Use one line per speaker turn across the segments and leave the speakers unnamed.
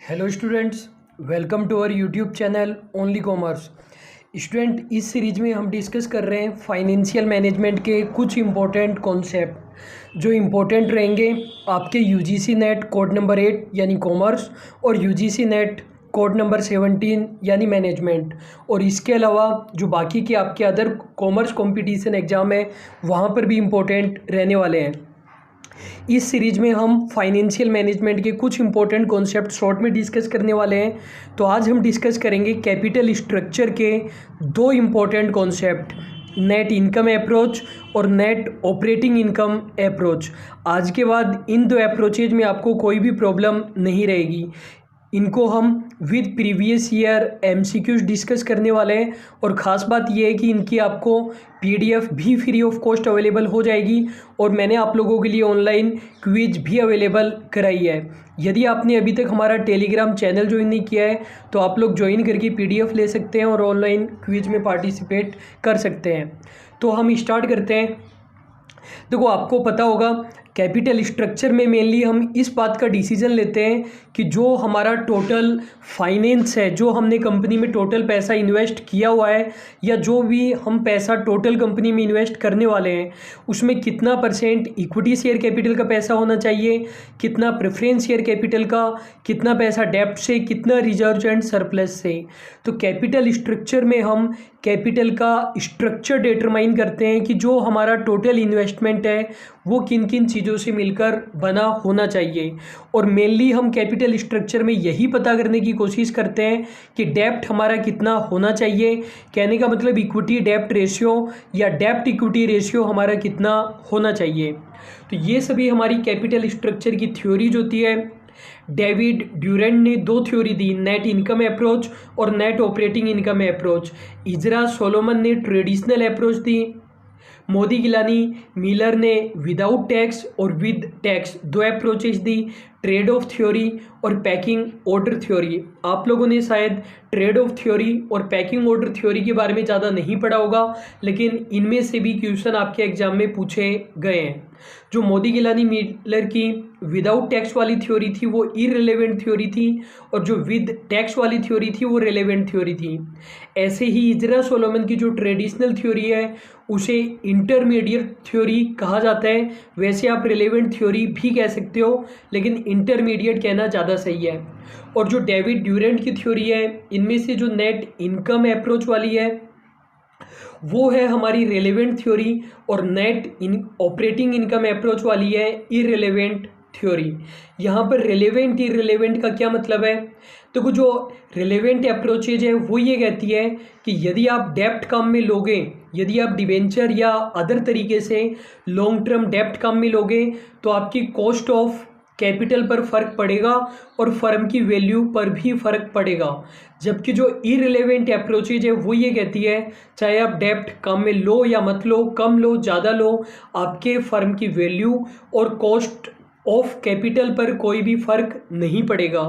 Hello students, welcome to our YouTube channel only commerce. Student, इस series में हम discuss कर रहे हैं फाइनेंशियल मैनेजमेंट के कुछ इम्पोर्टेंट कॉन्सेप्ट जो इम्पोर्टेंट रहेंगे आपके यूजीसी नेट कोड नंबर 8 यानी कॉमर्स और यूजीसी नेट कोड नंबर 17 यानी मैनेजमेंट। और इसके अलावा जो बाकी के आपके अदर कॉमर्स कंपटीशन एग्ज़ाम है वहाँ पर भी इम्पोर्टेंट रहने वाले हैं। इस सीरीज में हम फाइनेंशियल मैनेजमेंट के कुछ इंपॉर्टेंट कॉन्सेप्ट शॉर्ट में डिस्कस करने वाले हैं। तो आज हम डिस्कस करेंगे कैपिटल स्ट्रक्चर के दो important concept, net income approach और नेट ऑपरेटिंग इनकम अप्रोच। आज के बाद इन दो अप्रोचेज में आपको कोई भी प्रॉब्लम नहीं रहेगी। इनको हम with previous year MCQs discuss करने वाले हैं और ख़ास बात यह है कि इनकी आपको पीडीएफ भी फ्री ऑफ कॉस्ट अवेलेबल हो जाएगी और मैंने आप लोगों के लिए ऑनलाइन क्विज भी अवेलेबल कराई है। यदि आपने अभी तक हमारा टेलीग्राम चैनल ज्वाइन नहीं किया है तो आप लोग ज्वाइन करके पीडीएफ ले सकते हैं और ऑनलाइन क्विज में पार्टिसिपेट कर सकते हैं। तो हम स्टार्ट करते हैं। देखो, आपको पता होगा कैपिटल स्ट्रक्चर में मेनली हम इस बात का डिसीजन लेते हैं कि जो हमारा टोटल फाइनेंस है, जो हमने कंपनी में टोटल पैसा इन्वेस्ट किया हुआ है या जो भी हम पैसा टोटल कंपनी में इन्वेस्ट करने वाले हैं उसमें कितना परसेंट इक्विटी शेयर कैपिटल का पैसा होना चाहिए, कितना प्रेफरेंस शेयर कैपिटल का, कितना पैसा डेब्ट से, कितना रिजर्व एंड सरप्लस से। तो कैपिटल स्ट्रक्चर में हम कैपिटल का स्ट्रक्चर डिटरमाइन करते हैं कि जो हमारा टोटल इन्वेस्टमेंट है वो किन किन चीज़ों से मिलकर बना होना चाहिए। और मेनली हम कैपिटल स्ट्रक्चर में यही पता करने की कोशिश करते हैं कि डेब्ट हमारा कितना होना चाहिए। कहने का मतलब इक्विटी डेब्ट रेशियो या डेब्ट इक्विटी रेशियो हमारा कितना होना चाहिए। तो ये सभी हमारी कैपिटल स्ट्रक्चर की थ्योरीज होती है। डेविड ड्यूरेंट ने दो थ्योरी दी, नेट इनकम अप्रोच और net operating income approach. Ezra Solomon ने ट्रेडिशनल अप्रोच दी। मोदी गिलानी मिलर ने विदाउट टैक्स और विद टैक्स दो अप्रोचेस दी, ट्रेड ऑफ थ्योरी और पैकिंग ऑर्डर थ्योरी। आप लोगों ने शायद ट्रेड ऑफ थ्योरी और पैकिंग ऑर्डर थ्योरी के बारे में ज़्यादा नहीं पढ़ा होगा, लेकिन इनमें से भी क्वेश्चन आपके एग्जाम में पूछे गए हैं। जो मोदी गिलानी मिलर की विदाउट टैक्स वाली थ्योरी थी वो इररिलेवेंट थ्योरी थी और जो विद टैक्स वाली थ्योरी थी वो रिलेवेंट थ्योरी थी। ऐसे ही इजरा सोलोमन की जो ट्रेडिशनल थ्योरी है उसे इंटरमीडिएट थ्योरी कहा जाता है। वैसे आप रिलेवेंट थ्योरी भी कह सकते हो, लेकिन इंटरमीडिएट कहना ज़्यादा सही है। और जो डेविड ड्यूरेंट की थ्योरी है इनमें से जो नेट इनकम अप्रोच वाली है वो है हमारी रिलेवेंट थ्योरी और नेट ऑपरेटिंग इनकम अप्रोच वाली है इररिलेवेंट थ्योरी। यहाँ पर रिलेवेंट इररिलेवेंट का क्या मतलब है? तो जो रिलेवेंट अप्रोचेज है वो ये कहती है कि यदि आप डेब्ट काम में लोगे, यदि आप डिबेंचर या अदर तरीके से लॉन्ग टर्म डेब्ट काम में लोगे तो आपकी कॉस्ट ऑफ कैपिटल पर फर्क पड़ेगा और फर्म की वैल्यू पर भी फर्क पड़ेगा। जबकि जो इररिलेवेंट अप्रोचेज है वो ये कहती है चाहे आप डेब्ट कम में लो या मत लो, कम लो ज़्यादा लो, आपके फर्म की वैल्यू और कॉस्ट ऑफ कैपिटल पर कोई भी फर्क नहीं पड़ेगा।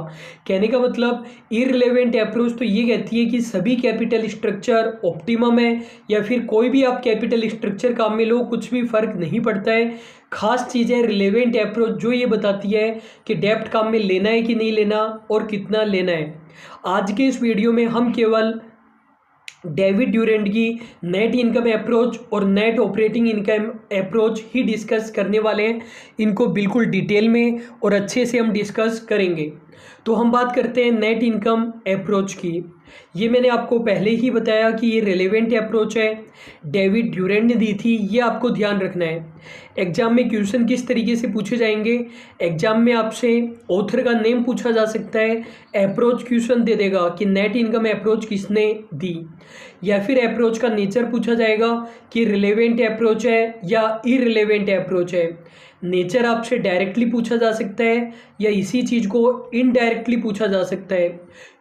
कहने का मतलब इररिलेवेंट अप्रोच तो ये कहती है कि सभी कैपिटल स्ट्रक्चर ऑप्टिमम है या फिर कोई भी आप कैपिटल स्ट्रक्चर काम में लो कुछ भी फर्क नहीं पड़ता है। खास चीज़ है रिलेवेंट अप्रोच जो ये बताती है कि डेब्ट काम में लेना है कि नहीं लेना और कितना लेना है। आज के इस वीडियो में हम केवल डेविड ड्यूरेंट की नेट इनकम अप्रोच और नेट ऑपरेटिंग इनकम अप्रोच ही डिस्कस करने वाले हैं। इनको बिल्कुल डिटेल में और अच्छे से हम डिस्कस करेंगे। तो हम बात करते हैं नेट इनकम अप्रोच की। ये मैंने आपको पहले ही बताया कि ये रिलेवेंट अप्रोच है, डेविड ड्यूरेंट ने दी थी, ये आपको ध्यान रखना है। एग्जाम में क्वेश्चन किस तरीके से पूछे जाएंगे? एग्जाम में आपसे ऑथर का नेम पूछा जा सकता है, अप्रोच क्वेश्चन दे देगा कि नेट इनकम अप्रोच किसने दी, या फिर अप्रोच का नेचर पूछा जाएगा कि रिलेवेंट अप्रोच है या इररिलेवेंट अप्रोच है। नेचर आपसे डायरेक्टली पूछा जा सकता है या इसी चीज़ को इनडायरेक्टली पूछा जा सकता है।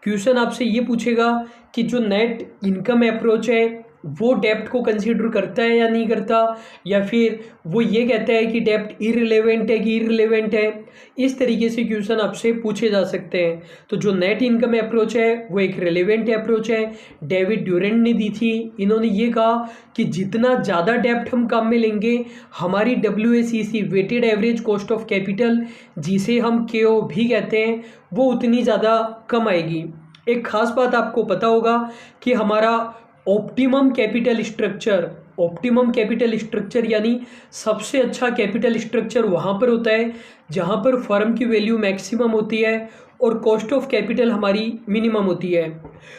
क्वेश्चन आपसे ये पूछेगा कि जो नेट इनकम अप्रोच है वो डेप्ट को कंसीडर करता है या नहीं करता, या फिर वो ये कहता है कि डेप्ट इररिलेवेंट है कि इररिलेवेंट है। इस तरीके से क्वेश्चन आपसे पूछे जा सकते हैं। तो जो नेट इनकम अप्रोच है वो एक रिलेवेंट अप्रोच है। डेविड ड्यूरेंट ने दी थी। इन्होंने ये कहा कि जितना ज़्यादा डेप्ट हम काम में लेंगे, हमारी WACC weighted average cost of capital, जिसे हम KO भी कहते हैं, वो उतनी ज़्यादा कम आएगी। एक खास बात आपको पता होगा कि हमारा ऑप्टिमम कैपिटल स्ट्रक्चर यानी सबसे अच्छा कैपिटल स्ट्रक्चर वहाँ पर होता है जहाँ पर फर्म की वैल्यू मैक्सिमम होती है और कॉस्ट ऑफ कैपिटल हमारी मिनिमम होती है।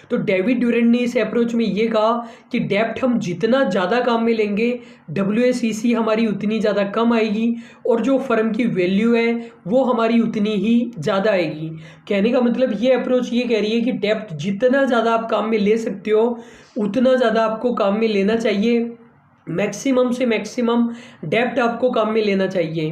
तो डेविड ड्यूरेंट ने इस अप्रोच में ये कहा कि डेप्ट हम जितना ज़्यादा काम में लेंगे, WACC हमारी उतनी ज़्यादा कम आएगी और जो फर्म की वैल्यू है वो हमारी उतनी ही ज़्यादा आएगी। कहने का मतलब ये अप्रोच ये कह रही है कि डेप्ट जितना ज़्यादा आप काम में ले सकते हो उतना ज़्यादा आपको काम में लेना चाहिए। मैक्सिमम से मैक्सिमम डेप्ट आपको काम में लेना चाहिए।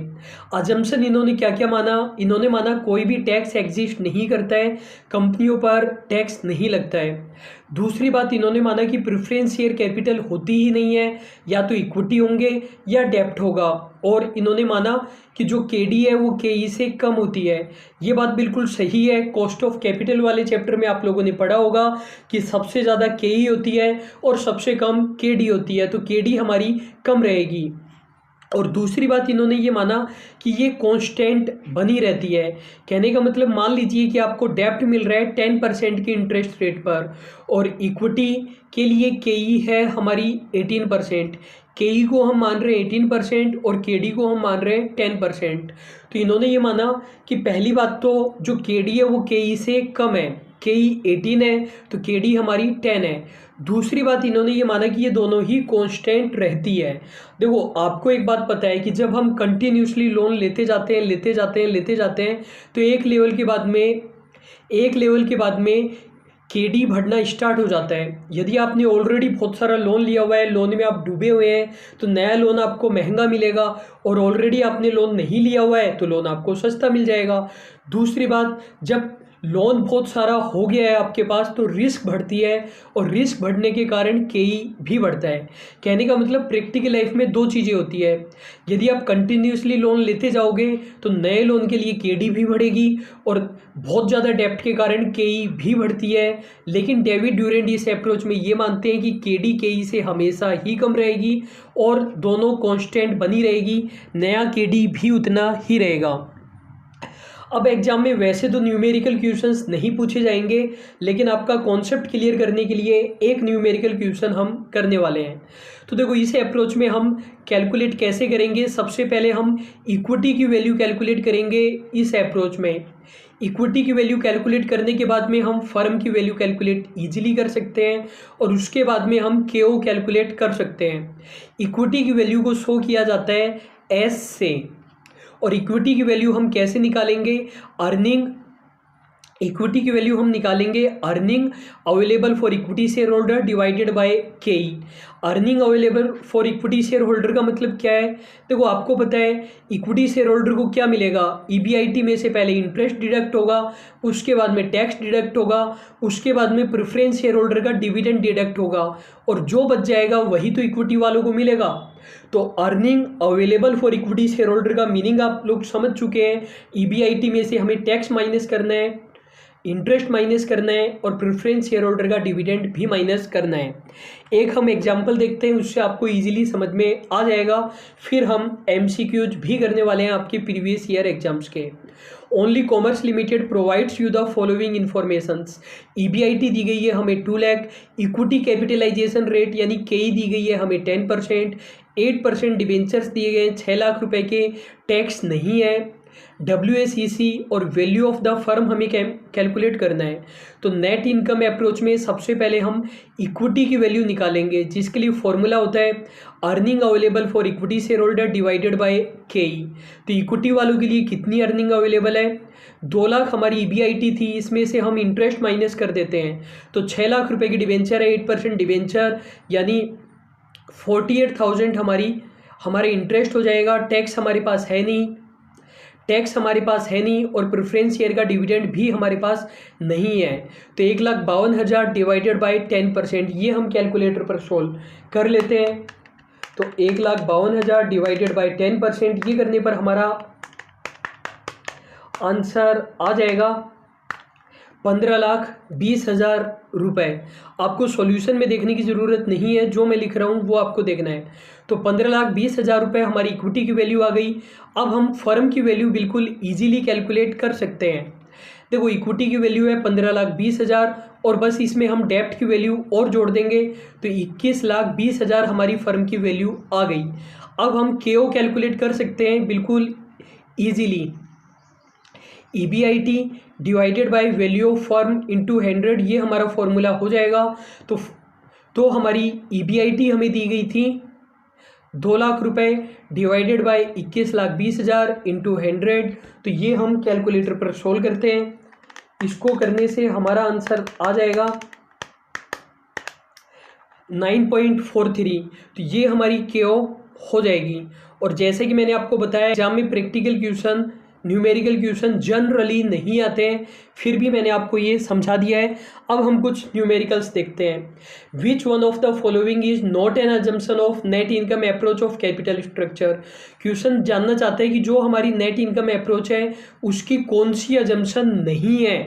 अजम्पशन इन्होंने क्या क्या माना? इन्होंने माना कोई भी टैक्स एग्जिस्ट नहीं करता है, कंपनियों पर टैक्स नहीं लगता है। दूसरी बात इन्होंने माना कि प्रेफरेंस शेयर कैपिटल होती ही नहीं है, या तो इक्विटी होंगे या डेप्ट होगा। और इन्होंने माना कि जो KD है वो KE से कम होती है। ये बात बिल्कुल सही है। कॉस्ट ऑफ कैपिटल वाले चैप्टर में आप लोगों ने पढ़ा होगा कि सबसे ज़्यादा KE होती है और सबसे कम KD होती है, तो KD हमारी कम रहेगी। और दूसरी बात इन्होंने ये माना कि ये कांस्टेंट बनी रहती है। कहने का मतलब मान लीजिए कि आपको डेप्ट मिल रहा है 10% की इंटरेस्ट रेट पर और इक्विटी के लिए KE है हमारी 18%। KE को हम मान रहे हैं 18% और KD को हम मान रहे हैं 10%। तो इन्होंने ये माना कि पहली बात तो जो KD है वो KE से कम है। KE 18 है तो KD हमारी 10 है। दूसरी बात इन्होंने ये माना कि ये दोनों ही कांस्टेंट रहती है। देखो आपको एक बात पता है कि जब हम कंटिन्यूसली लोन लेते जाते हैं तो एक लेवल के बाद में KD बढ़ना स्टार्ट हो जाता है। यदि आपने ऑलरेडी बहुत सारा लोन लिया हुआ है, लोन में आप डूबे हुए हैं, तो नया लोन आपको महंगा मिलेगा, और ऑलरेडी आपने लोन नहीं लिया हुआ है तो लोन आपको सस्ता मिल जाएगा। दूसरी बात, जब लोन बहुत सारा हो गया है आपके पास तो रिस्क बढ़ती है, और रिस्क बढ़ने के कारण KE भी बढ़ता है। कहने का मतलब प्रैक्टिकल लाइफ में दो चीज़ें होती है। यदि आप कंटिन्यूसली लोन लेते जाओगे तो नए लोन के लिए KD भी बढ़ेगी और बहुत ज़्यादा डेप्ट के कारण KE भी बढ़ती है। लेकिन डेविड ड्यूरेंट इस अप्रोच में ये मानते हैं कि KD KE से हमेशा ही कम रहेगी और दोनों कांस्टेंट बनी रहेगी, नया KD भी उतना ही रहेगा। अब एग्जाम में वैसे तो न्यूमेरिकल क्वेश्चंस नहीं पूछे जाएंगे, लेकिन आपका कॉन्सेप्ट क्लियर करने के लिए एक न्यूमेरिकल क्वेश्चन हम करने वाले हैं। तो देखो इस अप्रोच में हम कैलकुलेट कैसे करेंगे। सबसे पहले हम इक्विटी की वैल्यू कैलकुलेट करेंगे। इस अप्रोच में इक्विटी की वैल्यू कैलकुलेट करने के बाद में हम फर्म की वैल्यू कैलकुलेट ईजिली कर सकते हैं, और उसके बाद में हम KO कैलकुलेट कर सकते हैं। इक्विटी की वैल्यू को शो किया जाता है S से, और इक्विटी की वैल्यू हम कैसे निकालेंगे? इक्विटी की वैल्यू हम निकालेंगे earning available for equity share holder divided bye KE। Earning available for equity share holder का मतलब क्या है? देखो आपको पता है इक्विटी शेयर होल्डर को क्या मिलेगा, EBIT में से पहले इंटरेस्ट डिडक्ट होगा, उसके बाद में टैक्स डिडक्ट होगा, उसके बाद में प्रेफरेंस शेयर होल्डर का डिविडेंड डिडक्ट होगा, और जो बच जाएगा वही तो इक्विटी वालों को मिलेगा। तो earning available for equity share holder का मीनिंग आप लोग समझ चुके हैं। EBIT में से हमें टैक्स माइनस करना है, इंटरेस्ट माइनस करना है, और प्रेफरेंस शेयर होल्डर का डिविडेंड भी माइनस करना है। एक हम एग्जांपल देखते हैं, उससे आपको इजीली समझ में आ जाएगा। फिर हम MCQs भी करने वाले हैं आपके प्रीवियस ईयर एग्जाम्स के। Only commerce limited provides you the following informations. EBIT दी गई है हमें 2 लाख, इक्विटी कैपिटलाइजेशन रेट यानी KE दी गई है हमें 10%, 8% डिबेंचर्स दिए गए 6 लाख रुपए के, टैक्स नहीं है, WACC और वैल्यू ऑफ द फर्म हमें कैलकुलेट करना है। तो नेट इनकम अप्रोच में सबसे पहले हम इक्विटी की वैल्यू निकालेंगे, जिसके लिए फॉर्मूला होता है earning available for equity share holder divided bye KE। तो इक्विटी वालों के लिए कितनी अर्निंग अवेलेबल है? 2 लाख हमारी EBIT थी, इसमें से हम इंटरेस्ट माइनस कर देते हैं तो 6 लाख रुपए की डिबेंचर है, 8% डिबेंचर यानी 48,000 हमारे इंटरेस्ट हो जाएगा। टैक्स हमारे पास है नहीं, टैक्स हमारे पास है नहीं और प्रेफरेंस शेयर का डिविडेंड भी हमारे पास नहीं है। तो 1,52,000 डिवाइडेड बाई 10%, ये हम कैलकुलेटर पर सोल्व कर लेते हैं। तो 1,52,000 डिवाइडेड बाई 10%, ये करने पर हमारा आंसर आ जाएगा 15,20,000 रुपये। आपको सॉल्यूशन में देखने की ज़रूरत नहीं है, जो मैं लिख रहा हूँ वो आपको देखना है। तो 15,20,000 रुपये हमारी इक्विटी की वैल्यू आ गई। अब हम फर्म की वैल्यू बिल्कुल इजीली कैलकुलेट कर सकते हैं। देखो इक्विटी की वैल्यू है 15,20,000 और बस इसमें हम डेप्ट की वैल्यू और जोड़ देंगे तो 21,20,000 हमारी फर्म की वैल्यू आ गई। अब हम केओ कैलकुलेट कर सकते हैं बिल्कुल easily. EBIT divided by value of firm into 100, ये हमारा फॉर्मूला हो जाएगा। तो हमारी EBIT हमें दी गई थी 2 लाख रुपए डिवाइडेड बाय 21,20,000 इंटू 100। तो ये हम कैलकुलेटर पर सोल्व करते हैं। इसको करने से हमारा आंसर आ जाएगा 9.43। तो ये हमारी केओ हो जाएगी। और जैसे कि मैंने आपको बताया एग्जाम में practical question, numerical question generally नहीं आते हैं, फिर भी मैंने आपको ये समझा दिया है। अब हम कुछ न्यूमेरिकल्स देखते हैं। विच one of the following is not an assumption of net income approach of capital structure. Question जानना चाहते हैं कि जो हमारी नेट इनकम अप्रोच है उसकी कौन सी अजम्पशन नहीं है।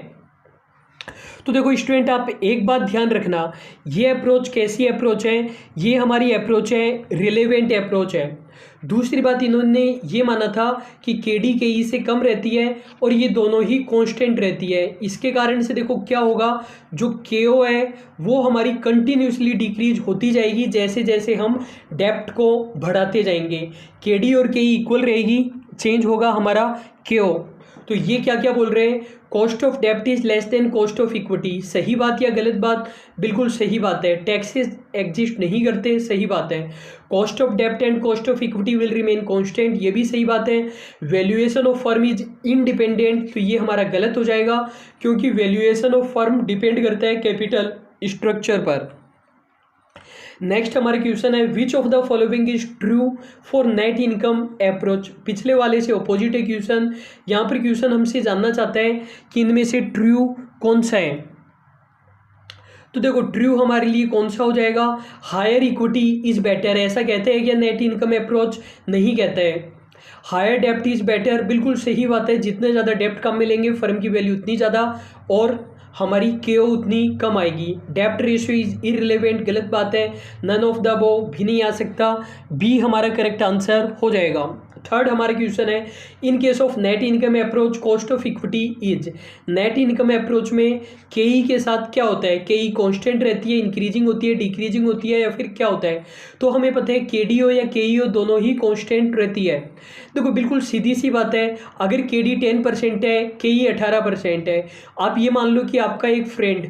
तो देखो स्टूडेंट, आप एक बात ध्यान रखना, ये अप्रोच कैसी अप्रोच है, ये हमारी अप्रोच है रिलेवेंट अप्रोच है। दूसरी बात, इन्होंने ये माना था कि केडी केई से कम रहती है और ये दोनों ही कांस्टेंट रहती है। इसके कारण से देखो क्या होगा, जो केओ है वो हमारी कंटिन्यूसली डिक्रीज होती जाएगी जैसे जैसे हम डेप्ट को बढ़ाते जाएंगे। केडी और केई इक्वल रहेगी, चेंज होगा हमारा केओ। तो ये क्या क्या बोल रहे हैं, कॉस्ट ऑफ डेप्ट is less than cost of equity. सही बात या गलत बात? बिल्कुल सही बात है। टैक्सेस एग्जिस्ट नहीं करते, सही बात है। कॉस्ट ऑफ डेप्ट and cost of equity will remain constant, ये भी सही बात है। Valuation of firm is independent, तो ये हमारा गलत हो जाएगा क्योंकि वैल्यूएशन ऑफ फर्म डिपेंड करता है कैपिटल स्ट्रक्चर पर। नेक्स्ट हमारा क्वेश्चन है which of the following is true for net income approach. पिछले वाले से ऑपोजिट है क्वेश्चन। यहाँ पर क्वेश्चन हमसे जानना चाहता है कि इनमें से ट्रू कौन सा है। तो देखो ट्रू हमारे लिए कौन सा हो जाएगा, हायर इक्विटी इज बेटर। ऐसा कहते हैं क्या नेट इनकम अप्रोच? नहीं कहता है। हायर डेप्ट इज बेटर, बिल्कुल सही बात है। जितने ज़्यादा डेप्ट कम मिलेंगे फर्म की वैल्यू उतनी ज़्यादा और हमारी केओ उतनी कम आएगी। डेप्ट रेशियो इज इररिलेवेंट, गलत बात है। नन ऑफ द अबव भी नहीं आ सकता, बी हमारा करेक्ट आंसर हो जाएगा। थर्ड हमारा क्वेश्चन है in case of net income approach cost of equity is. Net income approach में केई के साथ क्या होता है, केई कांस्टेंट रहती है, इंक्रीजिंग होती है, डिक्रीजिंग होती है या फिर क्या होता है? तो हमें पता है केडीओ या केईओ दोनों ही कांस्टेंट रहती है। देखो बिल्कुल सीधी सी बात है, अगर केडी 10% है, केई 18% है। आप ये मान लो कि आपका एक फ्रेंड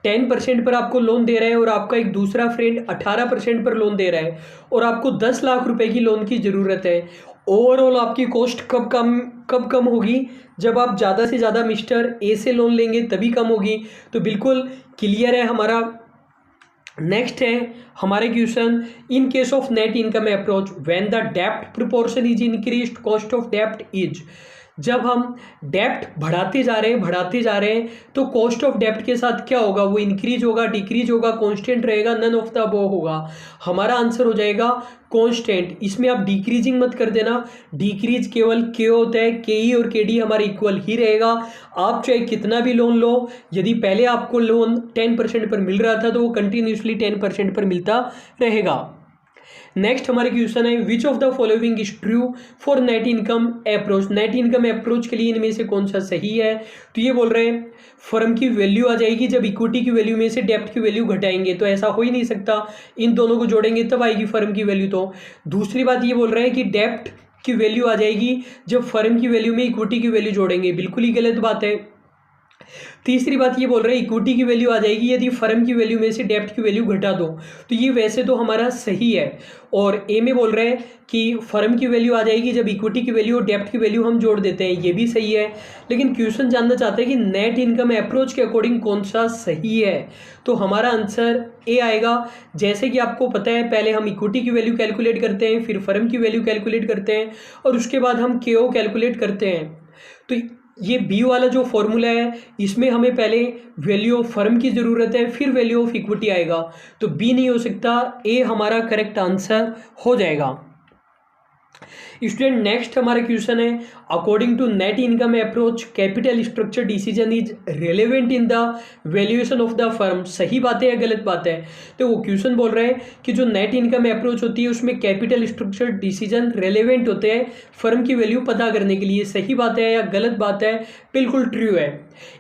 10% पर आपको लोन दे रहा है और आपका एक दूसरा फ्रेंड 18% पर लोन दे रहा है और आपको 10 लाख रुपए की लोन की ज़रूरत है। ओवरऑल आपकी कॉस्ट कब कम होगी? जब आप ज़्यादा से ज़्यादा मिस्टर ए से लोन लेंगे तभी कम होगी। तो बिल्कुल क्लियर है हमारा। नेक्स्ट है हमारे question in case of net income approach when the dept proportion is increased cost of डेप्ट इज। जब हम डेप्ट बढ़ाते जा रहे हैं तो कॉस्ट ऑफ डेप्ट के साथ क्या होगा, वो इंक्रीज होगा, डिक्रीज होगा, कांस्टेंट रहेगा, नन ऑफ द अबव होगा। हमारा आंसर हो जाएगा कांस्टेंट। इसमें आप डिक्रीजिंग मत कर देना, डिक्रीज केवल के होता है, केई और केडी हमारे इक्वल ही रहेगा। आप चाहे कितना भी लोन लो, यदि पहले आपको लोन 10% पर मिल रहा था तो वो कंटिन्यूसली 10% पर मिलता रहेगा। नेक्स्ट हमारे क्वेश्चन है which of the following is true for net income approach. Net income approach के लिए इनमें से कौन सा सही है? तो ये बोल रहे हैं फर्म की वैल्यू आ जाएगी जब इक्विटी की वैल्यू में से डेप्ट की वैल्यू घटाएंगे, तो ऐसा हो ही नहीं सकता। इन दोनों को जोड़ेंगे तब आएगी फर्म की वैल्यू। तो दूसरी बात ये बोल रहे हैं कि डेप्ट की वैल्यू आ जाएगी जब फर्म की वैल्यू में इक्विटी की वैल्यू जोड़ेंगे, बिल्कुल ही गलत बात है। तीसरी बात ये बोल रहे हैं इक्विटी की वैल्यू आ जाएगी यदि फर्म की वैल्यू में से डेप्ट की वैल्यू घटा दो। तो ये वैसे तो हमारा सही है। और ए में बोल रहे हैं कि फर्म की वैल्यू आ जाएगी जब इक्विटी की वैल्यू और डेप्ट की वैल्यू हम जोड़ देते हैं, ये भी सही है। लेकिन क्वेश्चन जानना चाहते हैं कि नेट इनकम अप्रोच के अकॉर्डिंग कौन सा सही है। तो हमारा आंसर ए आएगा। जैसे कि आपको पता है पहले हम इक्विटी की वैल्यू कैलकुलेट करते हैं, फिर फर्म की वैल्यू कैलकुलेट करते हैं और उसके बाद हम केओ कैलकुलेट करते हैं। तो ये बी वाला जो फॉर्मूला है इसमें हमें पहले वैल्यू ऑफ फर्म की ज़रूरत है, फिर वैल्यू ऑफ इक्विटी आएगा। तो बी नहीं हो सकता, ए हमारा करेक्ट आंसर हो जाएगा। स्टूडेंट नेक्स्ट हमारा क्वेश्चन है according to net income approach capital structure decision is relevant in the valuation of the firm. सही बात है या गलत बात है? तो वो क्वेश्चन बोल रहे हैं कि जो नेट इनकम अप्रोच होती है उसमें कैपिटल स्ट्रक्चर डिसीजन रेलेवेंट होते हैं फर्म की वैल्यू पता करने के लिए। सही बात है या गलत बात है? बिल्कुल ट्रू है।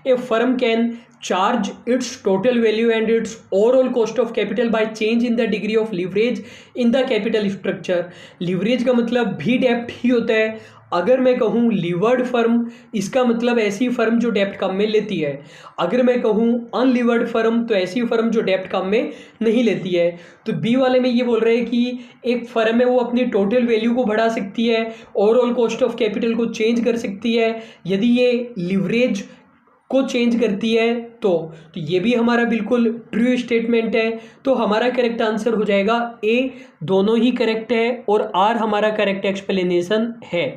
A firm can charge its total value and its overall cost of capital by change in the degree of leverage in the capital structure। Leverage का मतलब भी डेप्ट ही होता है। अगर मैं कहूँ लीवर्ड फर्म, इसका मतलब ऐसी फर्म जो डेप्ट कम में लेती है। अगर मैं कहूँ अनलीवर्ड फर्म, तो ऐसी फर्म जो डेप्ट कम में नहीं लेती है। तो बी वाले में ये बोल रहे हैं कि एक फर्म है वो अपनी टोटल वैल्यू को बढ़ा सकती है, ओवरऑल कॉस्ट ऑफ कैपिटल को चेंज कर सकती है यदि ये लीवरेज को चेंज करती है। तो ये भी हमारा बिल्कुल ट्रू स्टेटमेंट है। तो हमारा करेक्ट आंसर हो जाएगा ए। दोनों ही करेक्ट है और आर हमारा करेक्ट एक्सप्लेनेशन है।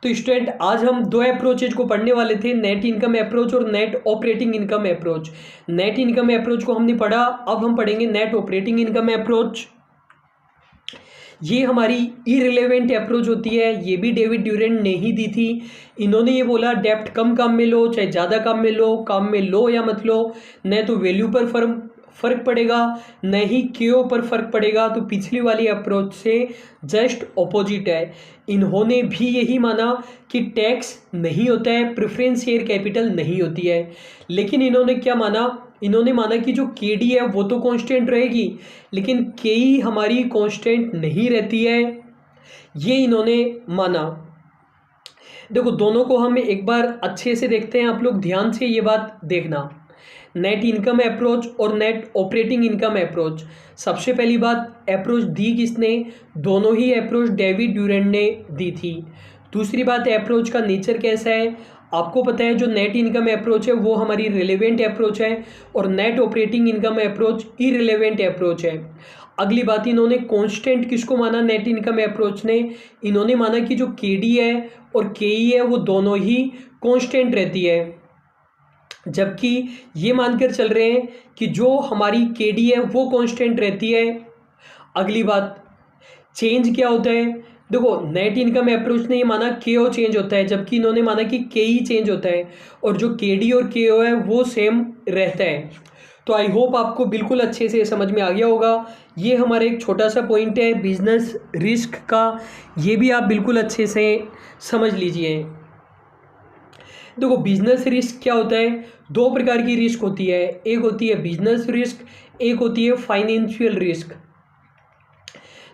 तो स्टूडेंट आज हम दो अप्रोचेज को पढ़ने वाले थे, नेट इनकम अप्रोच और net operating income approach. Net income approach को हमने पढ़ा, अब हम पढ़ेंगे नेट ऑपरेटिंग इनकम अप्रोच। ये हमारी इररिलेवेंट अप्रोच होती है, ये भी डेविड ड्यूरेंट ने ही दी थी। इन्होंने ये बोला डेप्ट कम काम में लो चाहे ज़्यादा काम में लो, काम में लो या मत लो, न तो वैल्यू पर फर्क पड़ेगा न ही केओ पर फर्क पड़ेगा। तो पिछली वाली अप्रोच से जस्ट ऑपोजिट है। इन्होंने भी यही माना कि टैक्स नहीं होता है, प्रेफरेंस शेयर कैपिटल नहीं होती है। लेकिन इन्होंने क्या माना? इन्होंने माना कि जो केडी है वो तो कांस्टेंट रहेगी लेकिन केई हमारी कांस्टेंट नहीं रहती है, ये इन्होंने माना। देखो दोनों को हम एक बार अच्छे से देखते हैं, आप लोग ध्यान से ये बात देखना। नेट इनकम अप्रोच और नेट ऑपरेटिंग इनकम अप्रोच। सबसे पहली बात अप्रोच दी किसने? दोनों ही अप्रोच डेविड ड्यूरेंट ने दी थी। दूसरी बात अप्रोच का नेचर कैसा है? आपको पता है जो नेट इनकम अप्रोच है वो हमारी रिलेवेंट अप्रोच है और net operating income approach irrelevant approach है। अगली बात, इन्होंने कांस्टेंट किसको माना? नेट इनकम अप्रोच ने इन्होंने माना कि जो केडी है और केई है वो दोनों ही कांस्टेंट रहती है, जबकि ये मानकर चल रहे हैं कि जो हमारी केडी है वो कांस्टेंट रहती है। अगली बात, चेंज क्या होता है? देखो नेट इनकम अप्रोच ने ये माना केओ चेंज होता है, जबकि इन्होंने माना कि केई चेंज होता है और जो केडी और केओ है वो सेम रहता है। तो आई होप आपको बिल्कुल अच्छे से समझ में आ गया होगा। ये हमारा एक छोटा सा पॉइंट है बिजनेस रिस्क का, ये भी आप बिल्कुल अच्छे से समझ लीजिए। देखो बिजनेस रिस्क क्या होता है? दो प्रकार की रिस्क होती है, एक होती है बिजनेस रिस्क, एक होती है फाइनेंशियल रिस्क।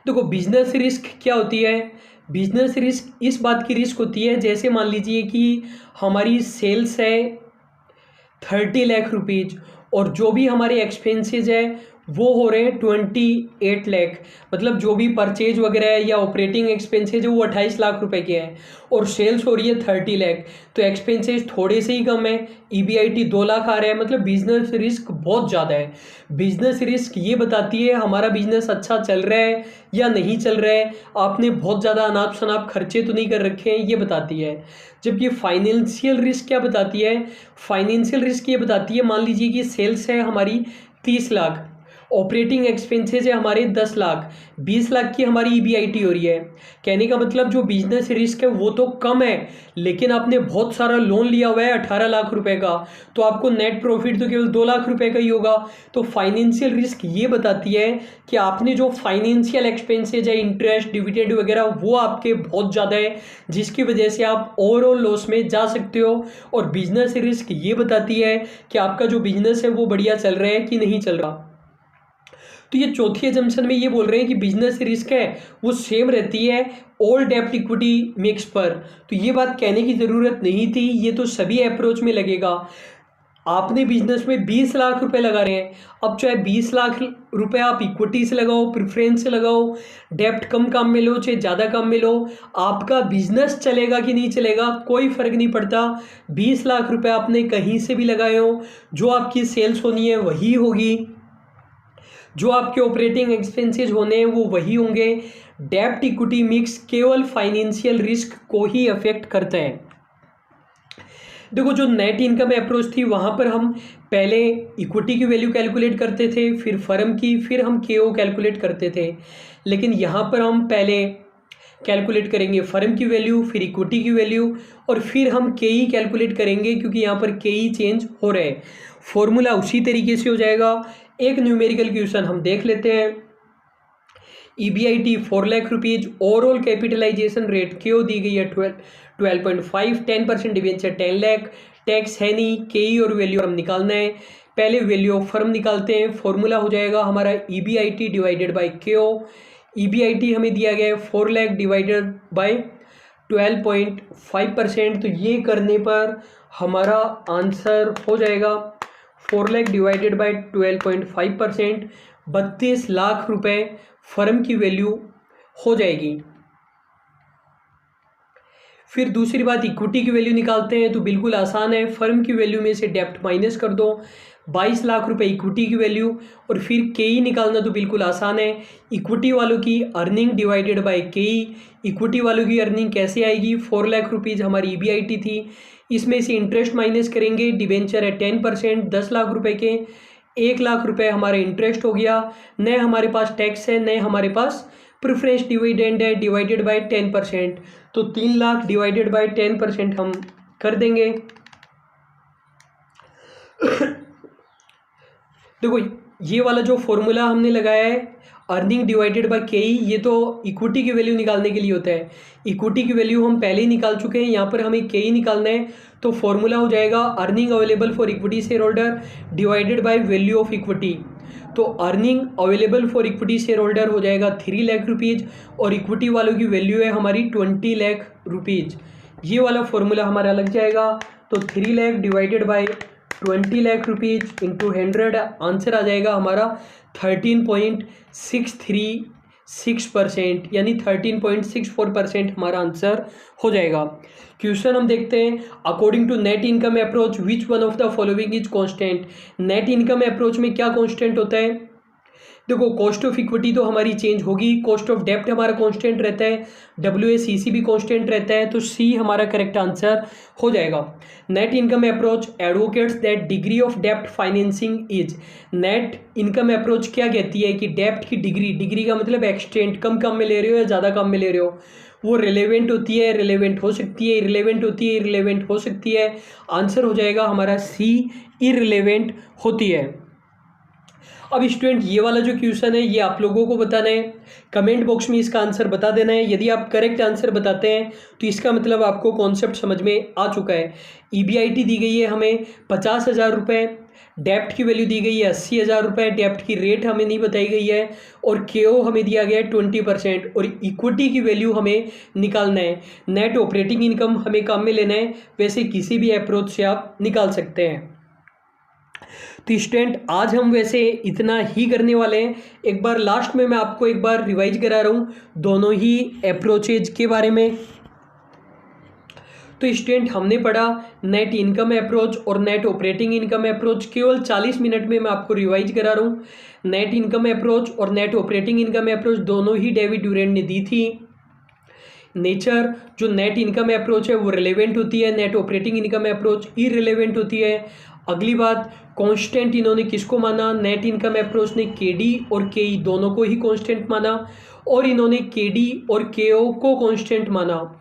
देखो बिजनेस रिस्क क्या होती है? बिजनेस रिस्क इस बात की रिस्क होती है, जैसे मान लीजिए कि हमारी सेल्स है 30 लाख रुपीज़ और जो भी हमारे एक्सपेंसेस है वो हो रहे हैं 28 लाख। मतलब जो भी परचेज वगैरह है या ऑपरेटिंग एक्सपेंसेज है वो 28 लाख रुपए के हैं और सेल्स हो रही है 30 लाख। तो एक्सपेंसेज थोड़े से ही कम है, ईबीआईटी 2 लाख आ रहा है, मतलब बिजनेस रिस्क बहुत ज़्यादा है। बिजनेस रिस्क ये बताती है हमारा बिजनेस अच्छा चल रहा है या नहीं चल रहा है, आपने बहुत ज़्यादा अनाप शनाप खर्चे तो नहीं कर रखे हैं, ये बताती है। जबकि फाइनेंशियल रिस्क क्या बताती है? फाइनेंशियल रिस्क ये बताती है, मान लीजिए कि सेल्स है हमारी 30 लाख, ऑपरेटिंग एक्सपेंसेस है हमारे 10 लाख, 20 लाख की हमारी ईबीआईटी हो रही है। कहने का मतलब जो बिजनेस रिस्क है वो तो कम है लेकिन आपने बहुत सारा लोन लिया हुआ है 18 लाख रुपए का, तो आपको नेट प्रॉफिट तो केवल 2 लाख रुपए का ही होगा। तो फाइनेंशियल रिस्क ये बताती है कि आपने जो फाइनेंशियल एक्सपेंसेज है, इंटरेस्ट, डिविडेंड वगैरह, वो आपके बहुत ज़्यादा है जिसकी वजह से आप ओवरऑल लॉस में जा सकते हो। और बिजनेस रिस्क ये बताती है कि आपका जो बिजनेस है वो बढ़िया चल रहा है कि नहीं चल रहा। तो ये चौथी एजम्पशन में ये बोल रहे हैं कि बिजनेस रिस्क है वो सेम रहती है ऑल डेप्ट इक्विटी मिक्स पर। तो ये बात कहने की ज़रूरत नहीं थी, ये तो सभी अप्रोच में लगेगा। आपने बिजनेस में 20 लाख रुपए लगा रहे हैं, अब चाहे 20 लाख रुपए आप इक्विटी से लगाओ, प्रेफरेंस से लगाओ, डेप्ट कम काम में लो चाहे ज़्यादा काम में लो, आपका बिजनेस चलेगा कि नहीं चलेगा कोई फ़र्क नहीं पड़ता। 20 लाख रुपए आपने कहीं से भी लगाए हो, जो आपकी सेल्स होनी है वही होगी, जो आपके ऑपरेटिंग एक्सपेंसेस होने हैं वो वही होंगे। डेप्ट इक्विटी मिक्स केवल फाइनेंशियल रिस्क को ही अफेक्ट करता है। देखो, जो नेट इनकम अप्रोच थी वहाँ पर हम पहले इक्विटी की वैल्यू कैलकुलेट करते थे, फिर फर्म की, फिर हम केओ कैलकुलेट करते थे। लेकिन यहाँ पर हम पहले कैलकुलेट करेंगे फर्म की वैल्यू, फिर इक्विटी की वैल्यू, और फिर हम केई कैलकुलेट करेंगे, क्योंकि यहाँ पर केई चेंज हो रहे हैं। फॉर्मूला उसी तरीके से हो जाएगा। एक न्यूमेरिकल क्वेश्चन हम देख लेते हैं। EBIT 4 lakh rupees, overall capitalization rate क्यों दी गई है 12.5, 10% डिवेंचर 10 लाख, टैक्स है नहीं, केई और वैल्यू हम निकालना है। पहले वैल्यू ऑफ फर्म निकालते हैं। फॉर्मूला हो जाएगा हमारा EBIT divided by KO। EBIT हमें दिया गया है 4 लाख डिवाइडेड बाई 12.5%, तो ये करने पर हमारा आंसर हो जाएगा 4 लाख डिवाइडेड बाई 12.5%, 32 लाख रुपए फर्म की वैल्यू हो जाएगी। फिर दूसरी बात, इक्विटी की वैल्यू निकालते हैं तो बिल्कुल आसान है। फर्म की वैल्यू में से डेप्ट माइनस कर दो, 22 लाख रुपए इक्विटी की वैल्यू, और फिर केई निकालना तो बिल्कुल आसान है। इक्विटी वालों की अर्निंग डिवाइडेड बाय केई। इक्विटी वालों की अर्निंग कैसे आएगी, 4 लाख रुपीज़ हमारी EBIT थी, इसमें से इंटरेस्ट माइनस करेंगे, डिबेंचर है 10%, 10 लाख रुपए के 1 लाख रुपए हमारा इंटरेस्ट हो गया, न हमारे पास टैक्स है न हमारे पास प्रेफरेंस डिविडेंड है, डिवाइडेड बाय 10%, तो 3 लाख डिवाइडेड बाय 10% हम कर देंगे। देखो, ये वाला जो फॉर्मूला हमने लगाया है अर्निंग डिवाइडेड बाय केई, ये तो इक्विटी की वैल्यू निकालने के लिए होता है। इक्विटी की वैल्यू हम पहले ही निकाल चुके हैं, यहाँ पर हमें केई निकालना है, तो फॉर्मूला हो जाएगा earning available for equity share holder divided by value of equity. तो earning available for equity share holder हो जाएगा 3 लाख रुपीज़, और इक्विटी वालों की वैल्यू है हमारी 20 लाख रुपीज़। ये वाला फॉर्मूला हमारा लग जाएगा, तो 3 lakh divided by 20 lakh rupees into 100, answer आ जाएगा हमारा 13.636%, यानी 13.64% हमारा आंसर हो जाएगा। क्वेश्चन हम देखते हैं, according to net income approach which one of the following is constant. Net income approach में क्या कांस्टेंट होता है? देखो, कॉस्ट ऑफ इक्विटी तो हमारी चेंज होगी, कॉस्ट ऑफ डेप्ट हमारा कांस्टेंट रहता है, WACC भी कांस्टेंट रहता है, तो C हमारा करेक्ट आंसर हो जाएगा। Net income approach advocates that degree of डेप्ट financing is. Net income approach क्या कहती है कि डेप्ट की डिग्री का मतलब एक्सटेंट, कम काम में ले रहे हो या ज़्यादा काम में ले रहे हो, वो रिलेवेंट होती है, रिलेवेंट हो सकती है, इररिलेवेंट होती है, इररिलेवेंट हो सकती है। आंसर हो जाएगा हमारा C, इररिलेवेंट होती है। अब स्टूडेंट, ये वाला जो क्वेश्चन है ये आप लोगों को बताना है, कमेंट बॉक्स में इसका आंसर बता देना है। यदि आप करेक्ट आंसर बताते हैं तो इसका मतलब आपको कॉन्सेप्ट समझ में आ चुका है। EBIT दी गई है हमें 50,000 रुपये, डेप्ट की वैल्यू दी गई है 80,000 रुपये, डेप्ट की रेट हमें नहीं बताई गई है, और KO हमें दिया गया है 20%, और इक्विटी की वैल्यू हमें निकालना है। नेट ऑपरेटिंग इनकम हमें काम में लेना है, वैसे किसी भी अप्रोच से आप निकाल सकते हैं। तो स्टूडेंट, आज हम वैसे इतना ही करने वाले हैं। एक बार लास्ट में मैं आपको एक बार रिवाइज करा रहा हूँ दोनों ही अप्रोचेज के बारे में। तो स्टूडेंट, हमने पढ़ा नेट इनकम अप्रोच और नेट ऑपरेटिंग इनकम अप्रोच, केवल 40 मिनट में मैं आपको रिवाइज करा रहा हूँ। नेट इनकम अप्रोच और नेट ऑपरेटिंग इनकम अप्रोच दोनों ही डेविड ड्यूरेंट ने दी थी। नेचर, जो नेट इनकम अप्रोच है वो रिलेवेंट होती है, net operating income approach irrelevant होती है। अगली बात, कांस्टेंट इन्होंने किसको माना? नेट इनकम अप्रोच ने KD और KE दोनों को ही कांस्टेंट माना, और इन्होंने KD और KO को कांस्टेंट माना।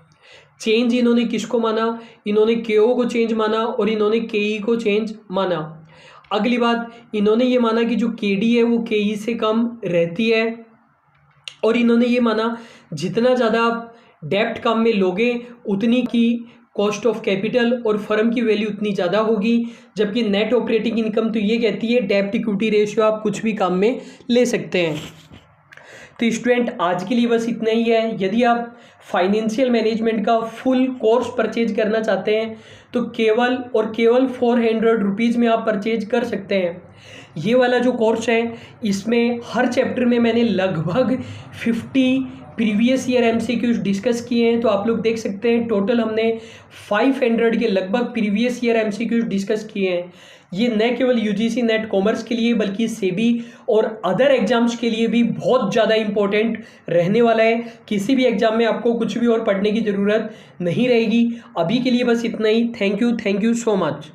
चेंज इन्होंने किसको माना? इन्होंने KO को चेंज माना और इन्होंने KE को चेंज माना। अगली बात, इन्होंने ये माना कि जो KD है वो KE से कम रहती है, और इन्होंने ये माना जितना ज़्यादा आप डेप्ट काम में लोगे उतनी की कॉस्ट ऑफ कैपिटल और फर्म की वैल्यू उतनी ज़्यादा होगी। जबकि नेट ऑपरेटिंग इनकम तो ये कहती है डेप्ट इक्विटी रेशियो आप कुछ भी काम में ले सकते हैं। तो स्टूडेंट आज के लिए बस इतना ही है। यदि आप फाइनेंशियल मैनेजमेंट का फुल कोर्स परचेज करना चाहते हैं तो केवल और केवल 400 रुपीज़ में आप परचेज कर सकते हैं। ये वाला जो कोर्स है इसमें हर चैप्टर में मैंने लगभग 50 प्रीवियस ईयर एमसीक्यूज डिस्कस किए हैं। तो आप लोग देख सकते हैं टोटल हमने 500 के लगभग प्रीवियस ईयर एमसीक्यूज डिस्कस किए हैं। ये न केवल यूजीसी नेट कॉमर्स के लिए बल्कि सेबी और अदर एग्जाम्स के लिए भी बहुत ज़्यादा इंपॉर्टेंट रहने वाला है। किसी भी एग्जाम में आपको कुछ भी और पढ़ने की ज़रूरत नहीं रहेगी। अभी के लिए बस इतना ही। Thank you so much.